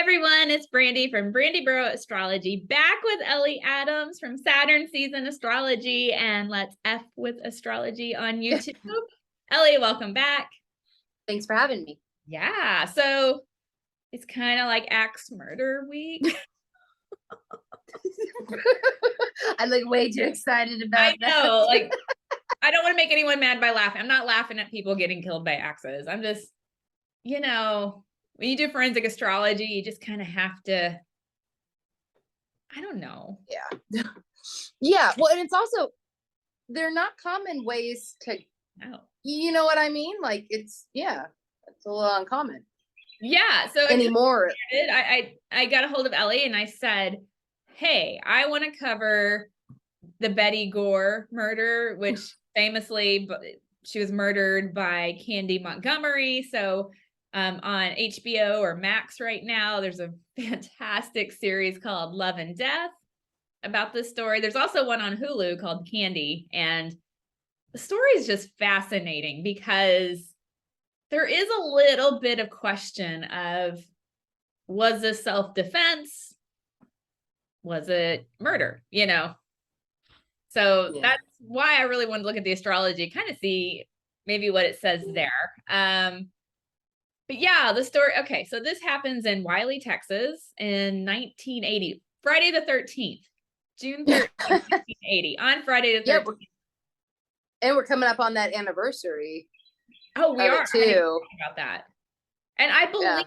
everyone, it's Brandy from Brandy Burrow Astrology, back with Ellie Adams from Saturn Season Astrology and Let's F with Astrology on YouTube. Ellie, welcome back. Thanks for having me. Yeah, so it's kind of like Axe Murder Week. I'm like way too excited about that. I know, like, I don't want to make anyone mad by laughing. I'm not laughing at people getting killed by axes. I'm just, when you do forensic astrology, you just kind of have to, I don't know. Yeah. Yeah. Well, and it's also, they're not common ways to, you know what I mean? Like it's a little uncommon. Yeah. So anymore. I got a hold of Ellie and I said, hey, I want to cover the Betty Gore murder, which famously she was murdered by Candy Montgomery. So on HBO or Max right now, there's a fantastic series called Love and Death about this story. There's also one on Hulu called Candy, and the story is just fascinating because there is a little bit of question of, was this self-defense? Was it murder? So that's why I really wanted to look at the astrology, kind of see maybe what it says there. But yeah, the story. Okay, so this happens in Wiley, Texas in 1980, Friday the 13th, June 13th, 1980, on Friday the 13th. Yep. And we're coming up on that anniversary. Oh, we are too. About that. And I believe,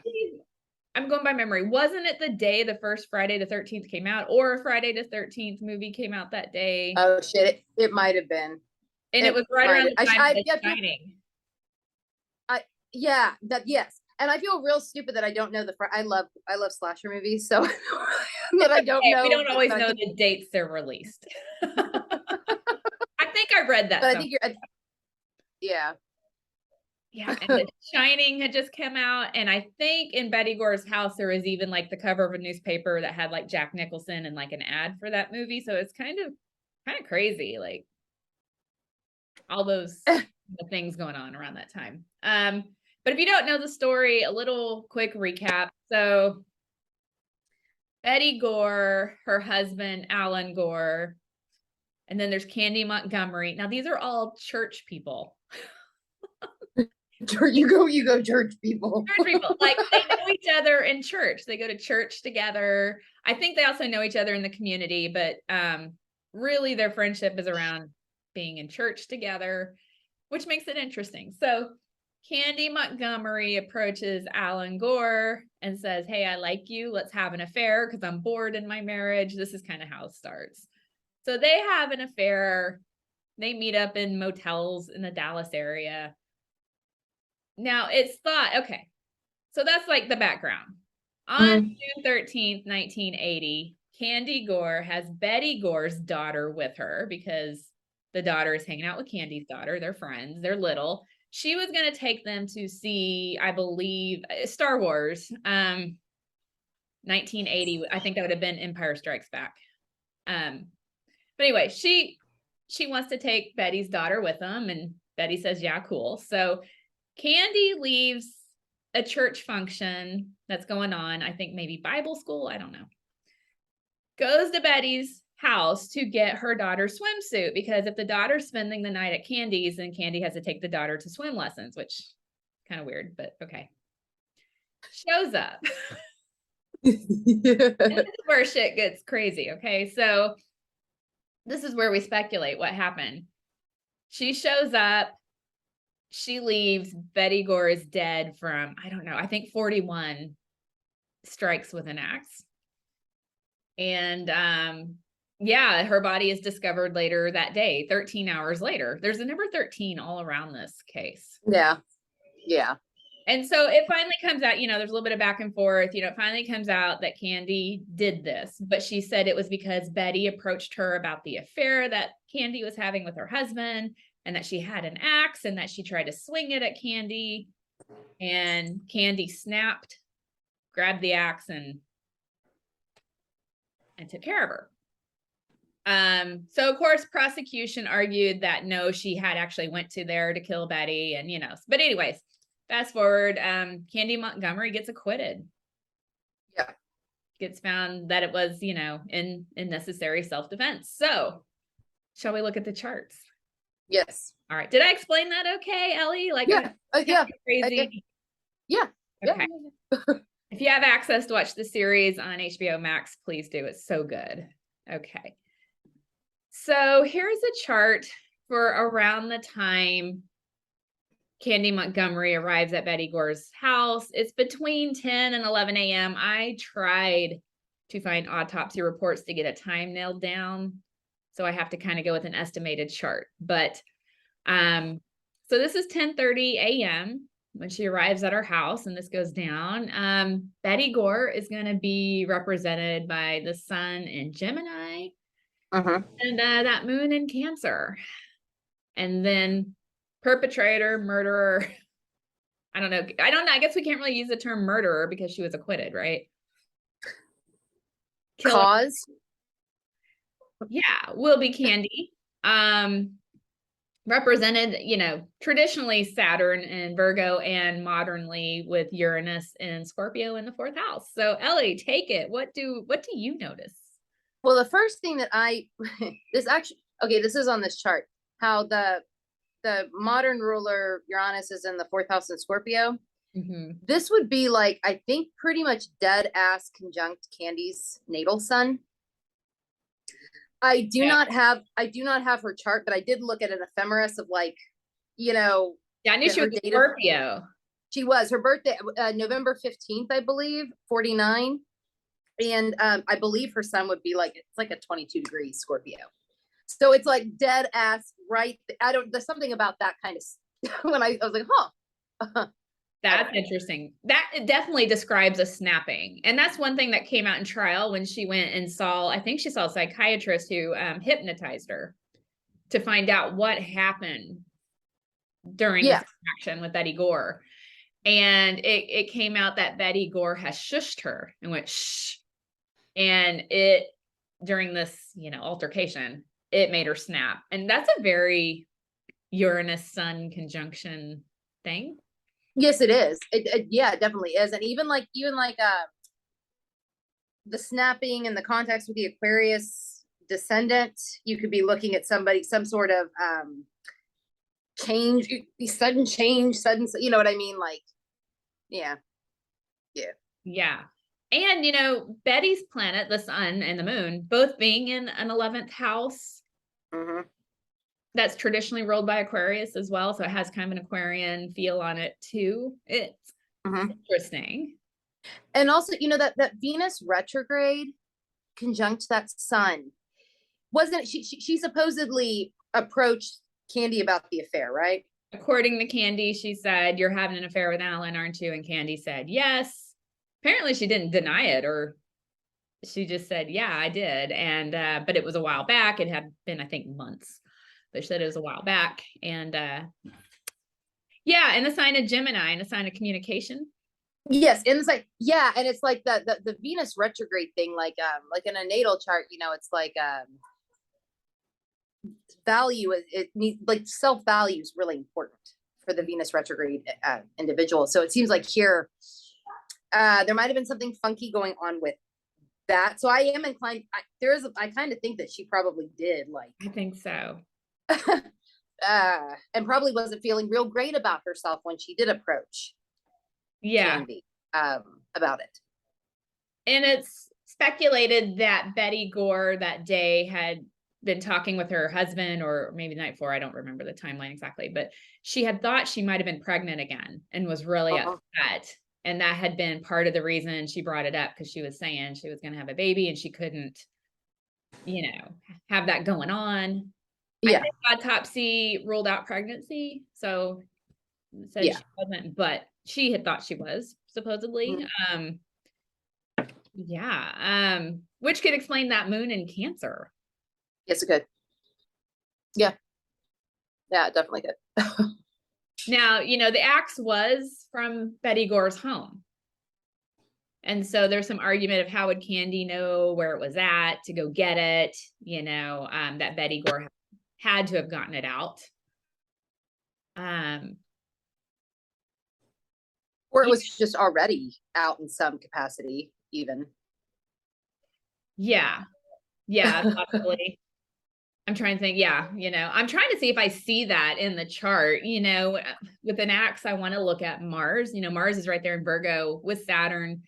I'm going by memory, wasn't it the day the first Friday the 13th came out, or a Friday the 13th movie came out that day? Oh shit, it might have been. And it was right around the time of The Shining. Yes. And I feel real stupid that I don't know I love slasher movies, so that I don't know. We don't always know the dates they're released. I think I read that. But I think yeah. Yeah, and The Shining had just come out, and I think in Betty Gore's house there was even like the cover of a newspaper that had like Jack Nicholson and like an ad for that movie. So it's kind of crazy, like all those things going on around that time. But if you don't know the story, a little quick recap. So Betty Gore, her husband Alan Gore, and then there's Candy Montgomery. Now these are all church people. You go church people. Church people, like they know each other in church. They go to church together. I think they also know each other in the community, but really their friendship is around being in church together, which makes it interesting. So Candy Montgomery approaches Alan Gore and says, hey, I like you. Let's have an affair because I'm bored in my marriage. This is kind of how it starts. So they have an affair. They meet up in motels in the Dallas area. Now it's thought, okay, so that's like the background. On June 13th, 1980, Candy Gore has Betty Gore's daughter with her because the daughter is hanging out with Candy's daughter. They're friends. They're little. She was going to take them to see, I believe, Star Wars, 1980. I think that would have been Empire Strikes Back. But anyway, she wants to take Betty's daughter with them, and Betty says, yeah, cool. So Candy leaves a church function that's going on, I think maybe Bible school, I don't know. Goes to Betty's house to get her daughter's swimsuit, because if the daughter's spending the night at Candy's, then Candy has to take the daughter to swim lessons, which kind of weird, but okay. Shows up. This is where shit gets crazy, okay? So this is where we speculate what happened. She shows up. She leaves. Betty Gore is dead from, I don't know, I think 41 strikes with an axe. And her body is discovered later that day, 13 hours later. There's a number 13 all around this case. Yeah. And so it finally comes out, there's a little bit of back and forth, it finally comes out that Candy did this, but she said it was because Betty approached her about the affair that Candy was having with her husband, and that she had an axe and that she tried to swing it at Candy, and Candy snapped, grabbed the axe and took care of her. So of course, prosecution argued that no, she had actually went to there to kill Betty, and but anyways, fast forward, Candy Montgomery gets acquitted. Yeah. Gets found that it was, in necessary self-defense. So shall we look at the charts? Yes. All right. Did I explain that okay, Ellie? Like, Yeah. Yeah. crazy. Yeah. Okay. Yeah. If you have access to watch the series on HBO Max, please do. It's so good. Okay. So here's a chart for around the time Candy Montgomery arrives at Betty Gore's house. It's between 10 and 11 a.m. I tried to find autopsy reports to get a time nailed down. So I have to kind of go with an estimated chart. But so this is 10:30 a.m. when she arrives at her house, and this goes down. Betty Gore is going to be represented by the sun in Gemini and that moon in Cancer. And then perpetrator, murderer. I don't know. I guess we can't really use the term murderer because she was acquitted, right? Killer. Cause. Yeah, will be Candy. Represented, traditionally Saturn and Virgo, and modernly with Uranus and Scorpio in the 4th house. So Ellie, take it. What do you notice? Well, the first thing that this is on this chart, how the modern ruler Uranus is in the 4th house in Scorpio. This would be like, I think, pretty much dead ass conjunct Candy's natal sun. I do not have her chart, but I did look at an ephemeris of like, Yeah, I knew she was a Scorpio. She was. Her birthday, November 15th, I believe, 49. And I believe her sun would be like, it's like a 22 degrees Scorpio. So it's like dead ass, right? There's something about that kind of, when I was like, huh. That's interesting. That definitely describes a snapping. And that's one thing that came out in trial when she went and I think she saw a psychiatrist who hypnotized her to find out what happened during this interaction with Betty Gore. And it came out that Betty Gore has shushed her and went, shh. And during this, altercation, it made her snap. And that's a very Uranus Sun conjunction thing. Yes, it is. Yeah, it definitely is. And even like the snapping and the context with the Aquarius descendant, you could be looking at some sort of change, sudden, you know what I mean? Like, yeah. And Betty's planet, the sun and the moon, both being in an 11th house. That's traditionally ruled by Aquarius as well. So it has kind of an Aquarian feel on it too. It's interesting. And also, that Venus retrograde conjunct that sun, wasn't she supposedly approached Candy about the affair, right? According to Candy, she said, "You're having an affair with Alan, aren't you?" And Candy said, "Yes." Apparently she didn't deny it, or she just said, "Yeah, I did." And but it was a while back. It had been, I think, months. But she said it was a while back. And and the sign of Gemini, and the sign of communication. Yes, in the sign, yeah, and it's like the Venus retrograde thing, like in a natal chart, it's like value. It needs, like, self-value is really important for the Venus retrograde individual. So it seems like here there might have been something funky going on with that. So I am inclined. I kind of think that she probably did, like. I think so. And probably wasn't feeling real great about herself when she did approach Candy about it. And it's speculated that Betty Gore that day had been talking with her husband, or maybe the night before, I don't remember the timeline exactly, but she had thought she might have been pregnant again and was really upset. And that had been part of the reason she brought it up, because she was saying she was going to have a baby and she couldn't, have that going on. I think autopsy ruled out pregnancy, so said she wasn't, but she had thought she was, supposedly. Which could explain that moon in Cancer. Yes, it could. Yeah, it definitely could. Now, the axe was from Betty Gore's home. And so there's some argument of how would Candy know where it was at to go get it, that Betty Gore had to have gotten it out. Or it was just already out in some capacity. even. Yeah. Yeah, possibly. I'm trying to think. Yeah, I'm trying to see if I see that in the chart. With an axe, I want to look at Mars. Mars is right there in Virgo with Saturn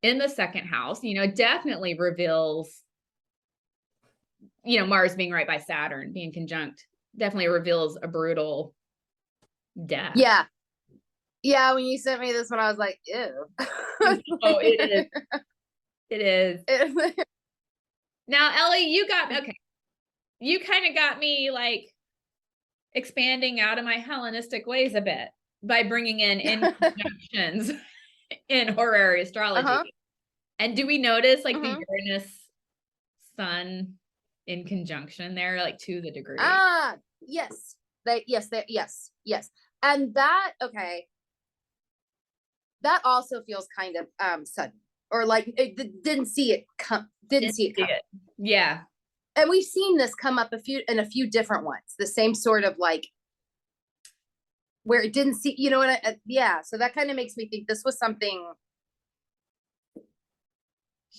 in the second house. It definitely reveals, Mars being right by Saturn, being conjunct, definitely reveals a brutal death. Yeah. Yeah, when you sent me this one, I was like, ew. Oh, it is. It is. Now, Ellie, you kind of got me like expanding out of my Hellenistic ways a bit by bringing in conjunctions in horary astrology. And do we notice like the Uranus sun in conjunction there, like to the degree? Yes. Yes. And that, okay. That also feels kind of sudden, or like it didn't see it come. Yeah. And we've seen this come up in a few different ones. The same sort of like where it didn't see, yeah. So that kind of makes me think this was something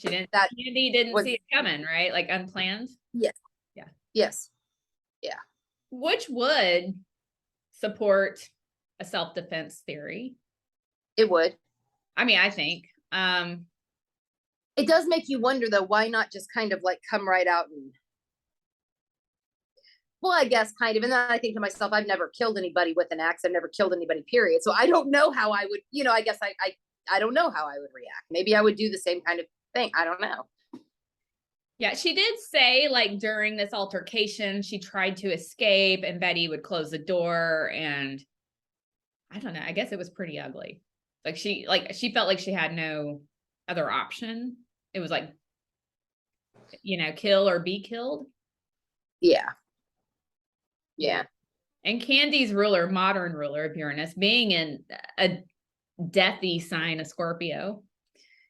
Candy didn't see it coming, right? Like unplanned. Yes. Yeah. Yes. Yeah. Which would support a self-defense theory. It would. I mean, I think. It does make you wonder though, why not just kind of like come right out and, well, I guess kind of. And then I think to myself, I've never killed anybody with an axe. I've never killed anybody, period. So I don't know how I would, I guess I don't know how I would react. Maybe I would do the same kind of thing. I don't know. Yeah, she did say like during this altercation, she tried to escape and Betty would close the door, and I don't know. I guess it was pretty ugly. Like she felt like she had no other option. It was like, kill or be killed. Yeah. Yeah. And Candy's ruler, modern ruler of Uranus, being in a deathy sign of Scorpio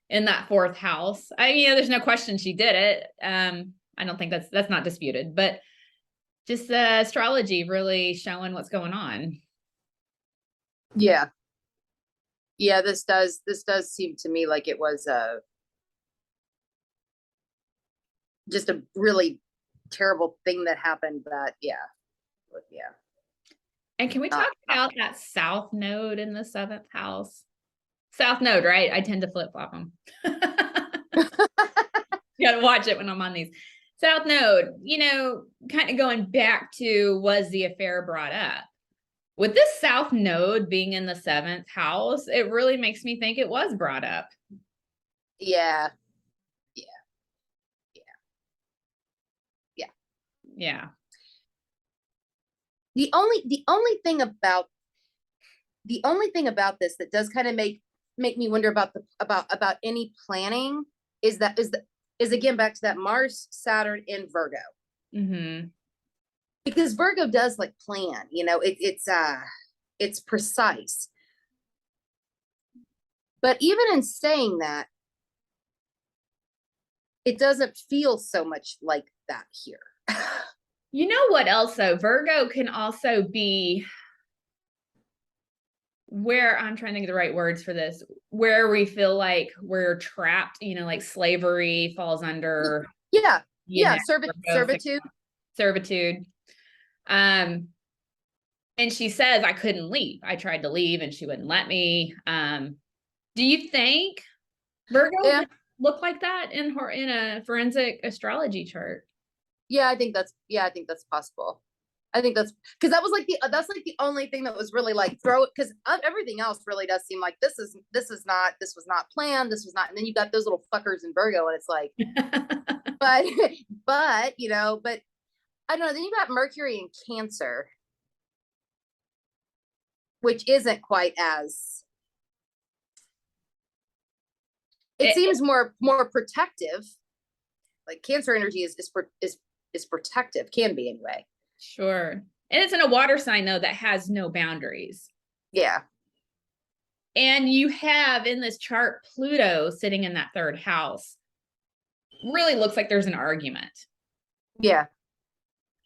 in that fourth house. There's no question she did it. I don't think that's not disputed, but just astrology really showing what's going on. Yeah. Yeah, this does seem to me like it was just a really terrible thing that happened. That yeah. And can we talk about that South Node in the seventh house? South Node, right? I tend to flip-flop them. You gotta watch it when I'm on these. South Node, kind of going back to, was the affair brought up? With this South Node being in the seventh house, it really makes me think it was brought up. Yeah. The only thing about this that does kind of make me wonder about any planning is again back to that Mars Saturn in Virgo. Mm-hmm. Because Virgo does like plan, it's precise. But even in saying that, it doesn't feel so much like that here. You know what else though? Virgo can also be where, I'm trying to think of the right words for this, where we feel like we're trapped, like slavery falls under. Yeah. Servitude. And she says, I couldn't leave. I tried to leave and she wouldn't let me. Do you think Virgo look like that in a forensic astrology chart? Yeah, I think that's possible. I think that's because that's like the only thing that was really like throw it, because everything else really does seem like this was not planned, this was not, and then you got those little fuckers in Virgo and it's like but I don't know, then you got Mercury in Cancer, which isn't quite as, it seems more protective. Like Cancer energy is protective, can be anyway. Sure. And it's in a water sign though that has no boundaries. Yeah. And you have in this chart Pluto sitting in that third house. Really looks like there's an argument. Yeah.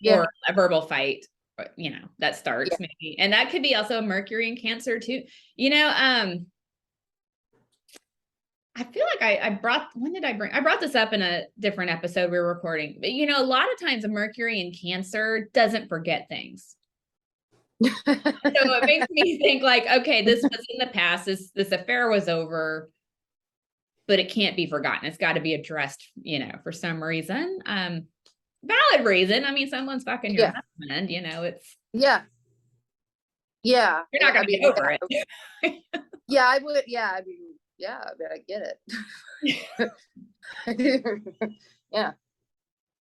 Or a verbal fight, that starts maybe. And that could be also Mercury in Cancer too. I feel like I brought this up in a different episode we were recording, but you know, a lot of times Mercury in Cancer doesn't forget things. So it makes me think like, okay, this was in the past, this affair was over, but it can't be forgotten. It's got to be addressed, you know, for some reason. Valid reason. I mean, someone's fucking your husband, you know, it's yeah. You're not gonna get over it. Yeah, I would. Yeah, I mean, yeah, I mean, I get it. Yeah.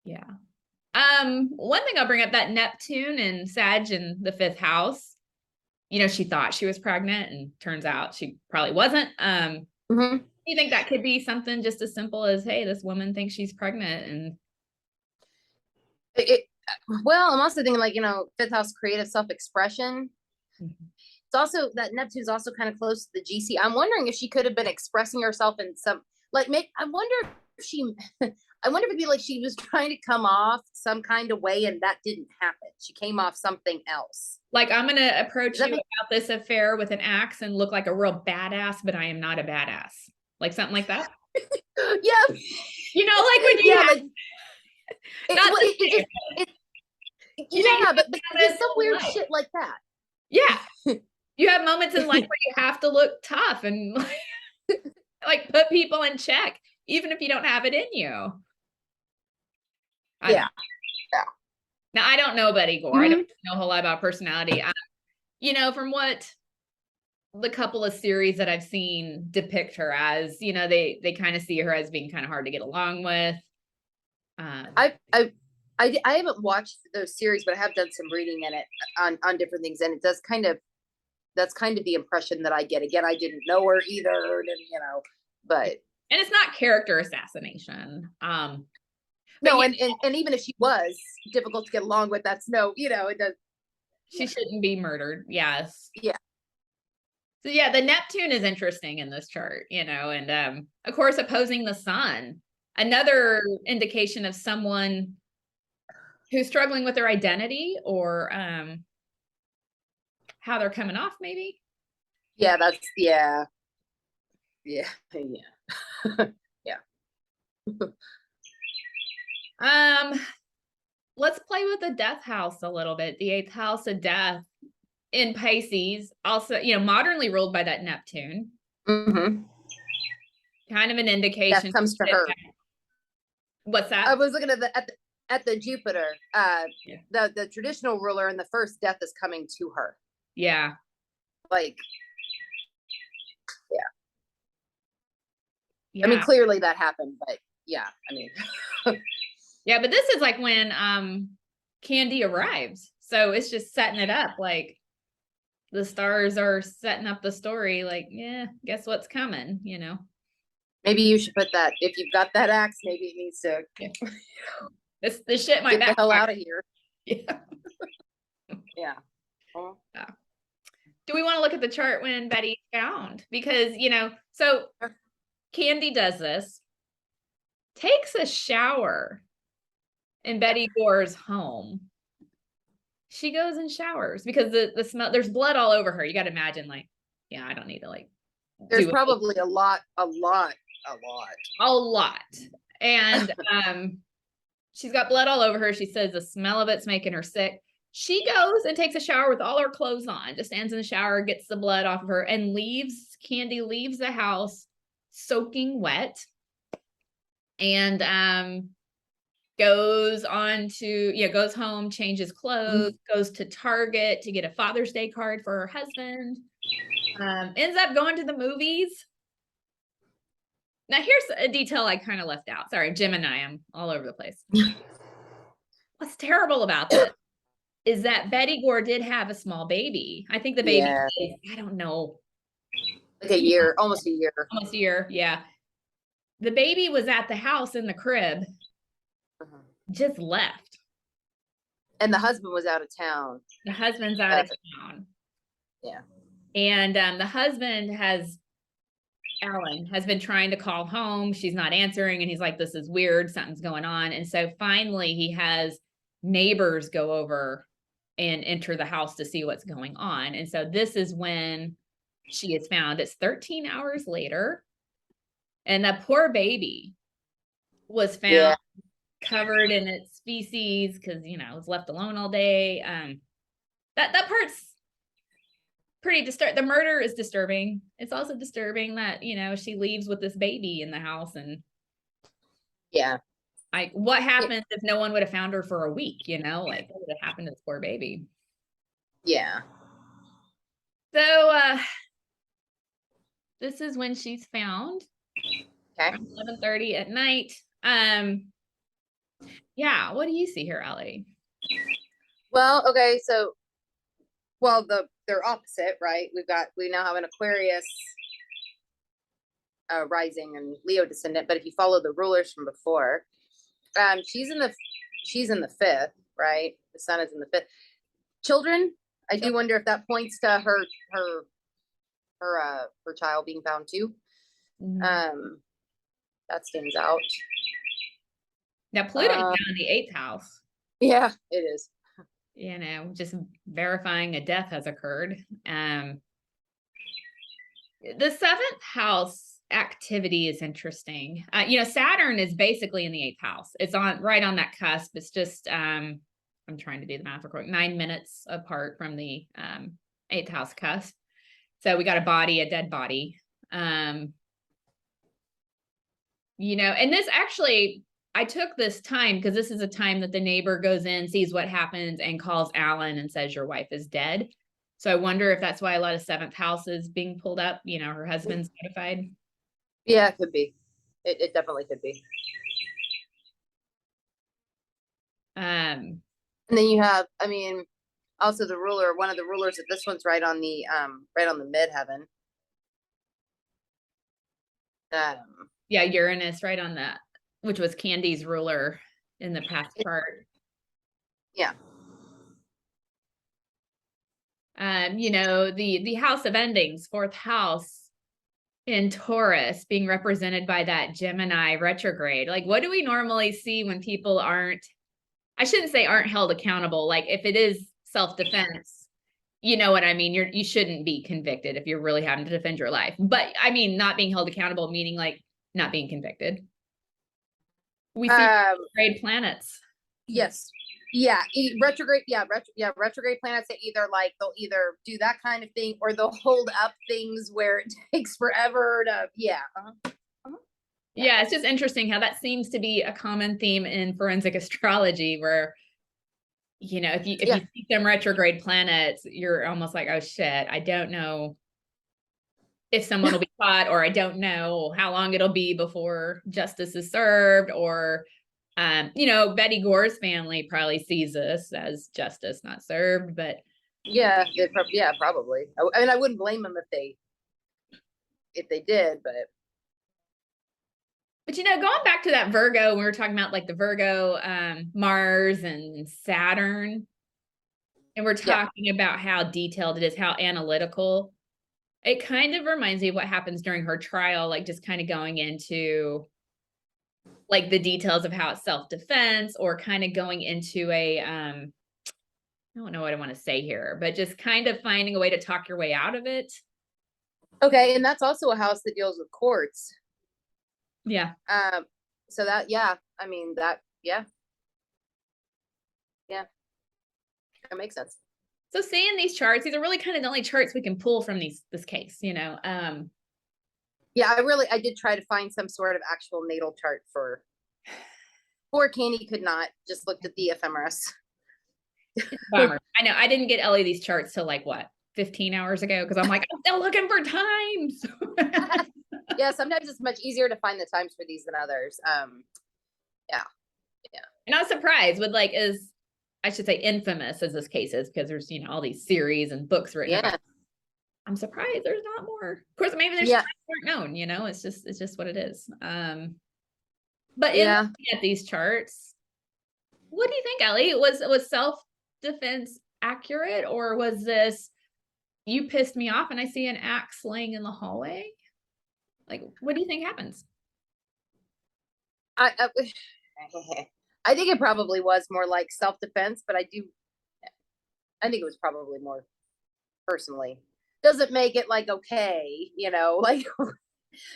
Yeah. One thing I'll bring up, that Neptune and Sag in the 5th house, you know, she thought she was pregnant and turns out she probably wasn't. You think that could be something just as simple as, hey, this woman thinks she's pregnant and well, I'm also thinking like, you know, 5th house creative self-expression. It's also that Neptune's also kind of close to the GC. I'm wondering if she could have been expressing herself in some like I wonder if it'd be like she was trying to come off some kind of way and that didn't happen. She came off something else. Like, I'm gonna approach you about this affair with an axe and look like a real badass, but I am not a badass. Like something like that. Yeah. You know, like when you have, but it's some weird shit like that. Yeah. You have moments in life where you have to look tough and like put people in check, even if you don't have it in you. Yeah. Now, I don't know Betty Gore. I don't know a whole lot about personality. You know, from what the couple of series that I've seen depict her as, you know, they kind of see her as being kind of hard to get along with. I haven't watched those series, but I have done some reading in it on different things, and it does that's kind of the impression that I get. Again, I didn't know her either, and you know, but and it's not character assassination. No, and even if she was difficult to get along with, that's no, you know, it does. She shouldn't be murdered. Yes. Yeah. So yeah, the Neptune is interesting in this chart, you know, and of course opposing the sun, another indication of someone who's struggling with their identity or how they're coming off, maybe. Yeah, that's yeah. Let's play with the death house a little bit. The 8th house of death in Pisces, also, you know, modernly ruled by that Neptune. Kind of an indication. That comes to her. What's that? I was looking at the Jupiter. The traditional ruler, and the first death is coming to her. Yeah. Like, yeah. I mean, clearly that happened, but yeah, I mean. Yeah, but this is like when Candy arrives. So it's just setting it up. Like the stars are setting up the story. Like, yeah, guess what's coming, you know? Maybe you should put that, if you've got that axe, maybe it needs to. This shit might get the hell out of here. Yeah. Yeah. Do we want to look at the chart when Betty's found? Because, you know, so Candy does this, takes a shower in Betty Gore's home. She goes and showers because the smell, there's blood all over her. You got to imagine, like, yeah, I don't need to like. There's probably a lot. And she's got blood all over her. She says the smell of it's making her sick. She goes and takes a shower with all her clothes on, just stands in the shower, gets the blood off of her, and Candy leaves the house soaking wet. And goes home, changes clothes, goes to Target to get a Father's Day card for her husband, ends up going to the movies. Now here's a detail I kind of left out. Sorry, Jim and I am all over the place. What's terrible about this is that Betty Gore did have a small baby. I think the baby is, I don't know. Like a year, almost a year. Almost a year, yeah. The baby was at the house in the crib, just left. And the husband was out of town. The husband's out of town. Yeah. And the husband Alan has been trying to call home. She's not answering. And he's like, this is weird. Something's going on. And so finally he has neighbors go over and enter the house to see what's going on. And so this is when she is found. It's 13 hours later. And that poor baby was found Yeah. covered in its feces because, you know, it was left alone all day. That part's pretty disturbing. The murder is disturbing. It's also disturbing that, you know, she leaves with this baby in the house, and Yeah. like, what happens if no one would have found her for a week, you know? Like, what would have happened to this poor baby? Yeah. So this is when she's found. Okay. 11:30 at night. Yeah, what do you see here, Ellie? Well, okay, so well, they're opposite, right? We now have an Aquarius rising and Leo descendant, but if you follow the rulers from before, she's in the fifth, right? The sun is in the fifth. Children, I do wonder if that points to her child being found too. That stands out. Now Pluto's down in the 8th house. Yeah, it is. You know, just verifying a death has occurred. The 7th house activity is interesting. You know, Saturn is basically in the 8th house. It's right on that cusp. It's just I'm trying to do the math real quick. 9 minutes apart from the 8th house cusp. So we got a dead body. You know, and this actually, I took this time because this is a time that the neighbor goes in, sees what happens, and calls Alan and says, your wife is dead. So I wonder if that's why a lot of 7th house is being pulled up. You know, her husband's notified. Yeah, it could be. It definitely could be. And then you have, I mean, also the ruler, one of the rulers of this one's right on the midheaven. Yeah, Uranus right on that, which was Candy's ruler in the past chart. Yeah. You know, the house of endings, 4th house in Taurus, being represented by that Gemini retrograde. Like, what do we normally see when people aren't, I shouldn't say aren't held accountable. Like, if it is self-defense, you know what I mean? You shouldn't be convicted if you're really having to defend your life. But I mean, not being held accountable, meaning like not being convicted. We see retrograde planets. Yes. Yeah. Retrograde. Yeah. Retrograde planets that they'll either do that kind of thing or they'll hold up things where it takes forever to, yeah. Yeah, it's just interesting how that seems to be a common theme in forensic astrology, where, you know, if you see some retrograde planets, you're almost like, oh shit, I don't know if someone will be caught, or I don't know how long it'll be before justice is served, or you know, Betty Gore's family probably sees this as justice not served, but yeah, probably. I mean, I wouldn't blame them if they did, but you know, going back to that Virgo, we were talking about like the Virgo, Mars and Saturn, and we're talking about how detailed it is, how analytical. It kind of reminds me of what happens during her trial, like just kind of going into like the details of how it's self-defense, or kind of going into a, I don't know what I want to say here, but just kind of finding a way to talk your way out of it. okay. And that's also a house that deals with courts. Yeah. So that, yeah, I mean that, yeah. Yeah. That makes sense. So seeing these charts, these are really kind of the only charts we can pull from this case, you know. Yeah, I did try to find some sort of actual natal chart for Candy, could not, just looked at the ephemeris. Bummer. I know, I didn't get Ellie these charts till like what, 15 hours ago, because I'm like, I'm still looking for times. Yeah, sometimes it's much easier to find the times for these than others. Yeah. And I was surprised with like, I should say infamous as this case is, because there's, you know, all these series and books written about. I'm surprised there's not more. Of course, maybe there's times aren't known, you know, it's just what it is. But in looking at these charts, what do you think, Ellie? Was self-defense accurate, or was this, you pissed me off and I see an axe laying in the hallway? Like, what do you think happens? I think it probably was more like self-defense, but I think it was probably more personally. Doesn't make it like okay, you know, like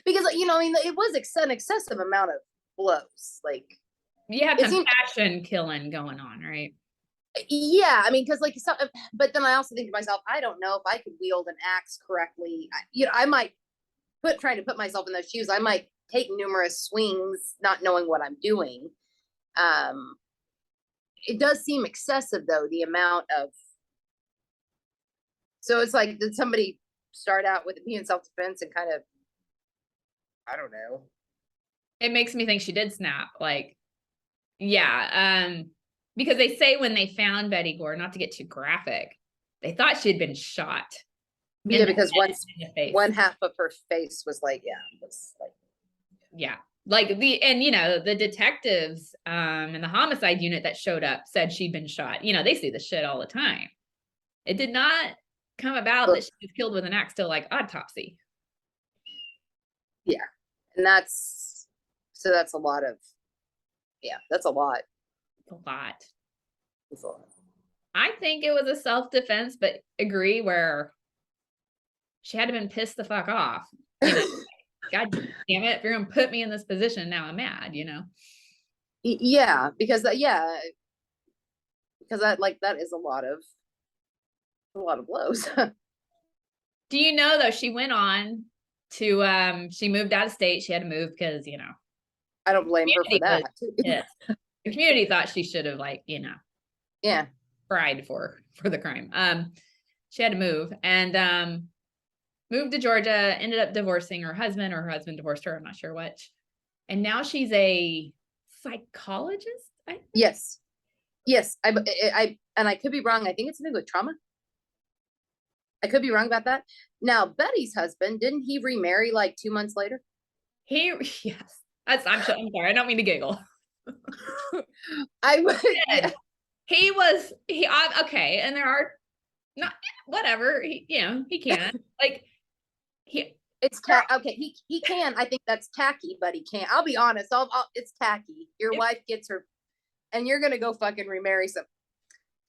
because you know, I mean, it was an excessive amount of blows. Like You have it some seemed, passion killing going on, right? yeah, I mean, because like, but then I also think to myself, I don't know if I could wield an axe correctly. You know, I might trying to put myself in those shoes. I might take numerous swings, not knowing what I'm doing. Um, it does seem excessive though, the amount of. So it's like, did somebody start out with it being self-defense and kind of, I don't know. It makes me think she did snap. Like, yeah. Because they say when they found Betty Gore, not to get too graphic, they thought she had been shot. Yeah, because one half of her face was like, yeah. Like and you know, the detectives and the homicide unit that showed up said she'd been shot. You know, they see the shit all the time. It did not come about that she was killed with an axe till like autopsy. Yeah. And that's a lot of, that's a lot. A lot. It's a lot. I think it was a self-defense, but agree where she had to been pissed the fuck off. You know? God damn it, if you're gonna put me in this position, now I'm mad, you know? Yeah, because that is a lot of blows. Do you know though, she went on to she moved out of state. She had to move because, you know, I don't blame her for that. Yeah. The community thought she should have, like, you know, Yeah, tried for the crime. She had to move and moved to Georgia, ended up divorcing her husband, or her husband divorced her, I'm not sure which. And now she's a psychologist, I think. Yes. And I could be wrong. I think it's something with trauma. I could be wrong about that. Now, Betty's husband, didn't he remarry like 2 months later? Yes. I'm sorry, I don't mean to giggle. Yeah. Okay, and there are not whatever, you know, he can. Like it's okay, he can. I think that's tacky, but he can't. I'll be honest. It's tacky. Your wife gets her and you're gonna go fucking remarry some.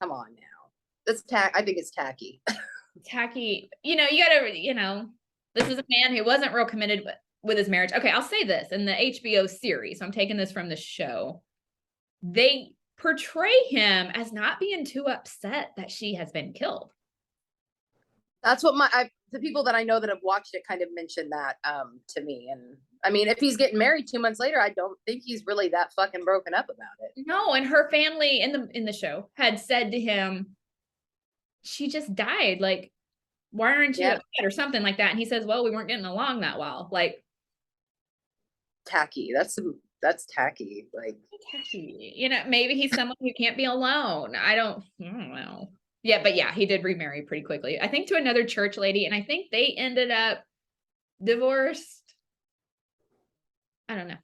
Come on now. That's I think it's tacky. Tacky. You know, you gotta, you know, this is a man who wasn't real committed with his marriage. Okay, I'll say this in the HBO series. So I'm taking this from the show. They portray him as not being too upset that she has been killed. That's what the people that I know that have watched it kind of mentioned that to me. And I mean, if he's getting married 2 months later, I don't think he's really that fucking broken up about it. No, and her family in the show had said to him, she just died. Like, why aren't you upset or something like that? And he says, well, we weren't getting along that well. Like, tacky. That's tacky. Like, tacky. You know, maybe he's someone who can't be alone. I don't know. Yeah, but yeah, he did remarry pretty quickly. I think to another church lady, and I think they ended up divorced. I don't know.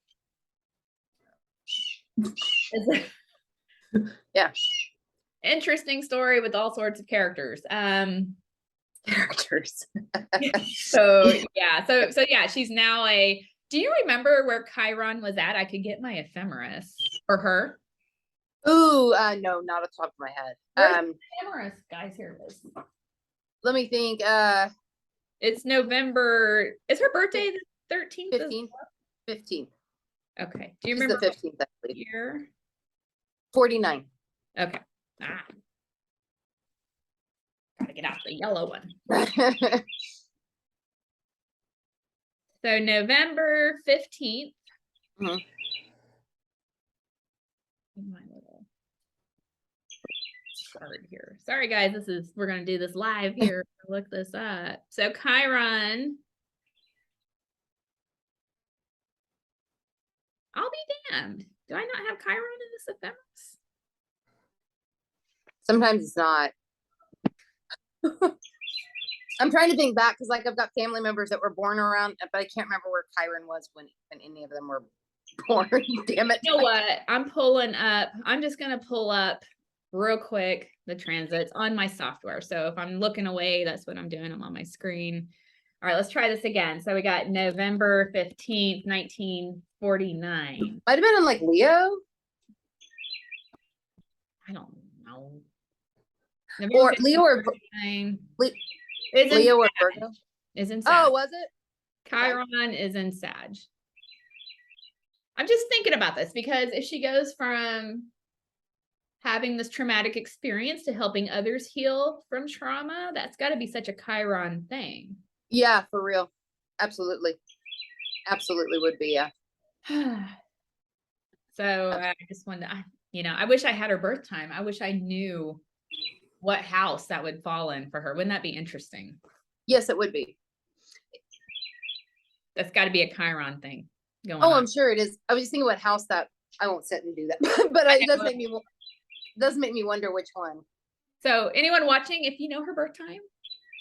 Yeah. Interesting story with all sorts of characters. Characters. So yeah, she's now do you remember where Chiron was at? I could get my ephemeris for her. Ooh, no, not off the top of my head. Ephemeris, guys, here it is. Let me think. It's November. Is her birthday the 13th? 15th. Okay. Do you remember the 15th, I believe. Year? 49. Okay. Gotta get out the yellow one. So November 15th. Mm-hmm. My little chart here. Sorry guys, we're gonna do this live here. Look this up. So Chiron. I'll be damned. Do I not have Chiron in this ephemeris? Sometimes it's not. I'm trying to think back because like I've got family members that were born around, but I can't remember where Chiron was when any of them were born. Damn it. You know what? I'm just gonna pull up real quick the transits on my software. So if I'm looking away, that's what I'm doing. I'm on my screen. All right, let's try this again. So we got November 15th, 1949. Might have been in like Leo. I don't know. Or Leo or Leo or Virgo. Isn't. Oh, was it? Chiron is in Sag. I'm just thinking about this because if she goes from having this traumatic experience to helping others heal from trauma, that's got to be such a Chiron thing. Yeah, for real. Absolutely. Absolutely would be, yeah. So I just wanted to, I wish I had her birth time. I wish I knew what house that would fall in for her. Wouldn't that be interesting? Yes, it would be. That's got to be a Chiron thing going Oh, on. I'm sure it is. I was just thinking what house that, I won't sit and do that, but it does make me wonder which one. So anyone watching, if you know her birth time,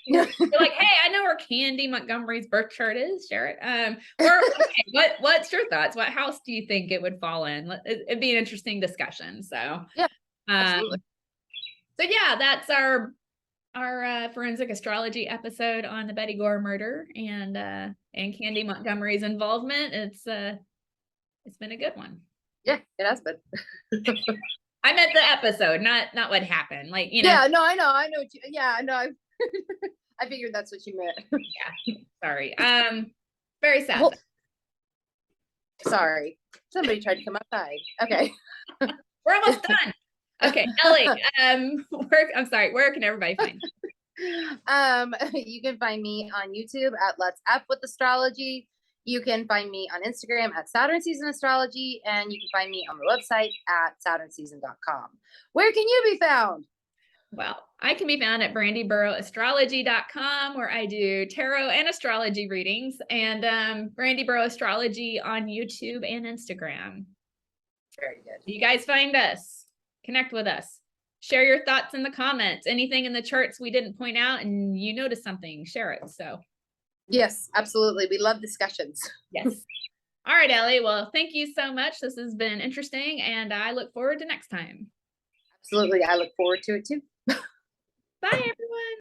you're like, hey, I know where Candy Montgomery's birth chart is, share it. Or okay, what's your thoughts? What house do you think it would fall in? It'd be an interesting discussion. So yeah, absolutely. So yeah, that's our forensic astrology episode on the Betty Gore murder and Candy Montgomery's involvement. It's been a good one. Yeah, it has been. I meant the episode, not what happened. Like, Yeah, no, I know what you, yeah, no, I figured that's what you meant. Yeah, sorry. Very sad. Well, sorry, somebody tried to come outside. Okay. We're almost done. Okay, Ellie, I'm sorry, where can everybody find you? You can find me on YouTube at Let's F with Astrology. You can find me on Instagram at Saturn Season Astrology, and you can find me on the website at SaturnSeason.com. Where can you be found? Well, I can be found at brandyburrowastrology.com, where I do tarot and astrology readings, and Brandy Burrow Astrology on YouTube and Instagram. Very good. You guys find us, connect with us, share your thoughts in the comments. Anything in the charts we didn't point out and you notice something, share it. So yes, absolutely. We love discussions. Yes. All right, Ellie. Well, thank you so much. This has been interesting, and I look forward to next time. Absolutely. I look forward to it too. Bye.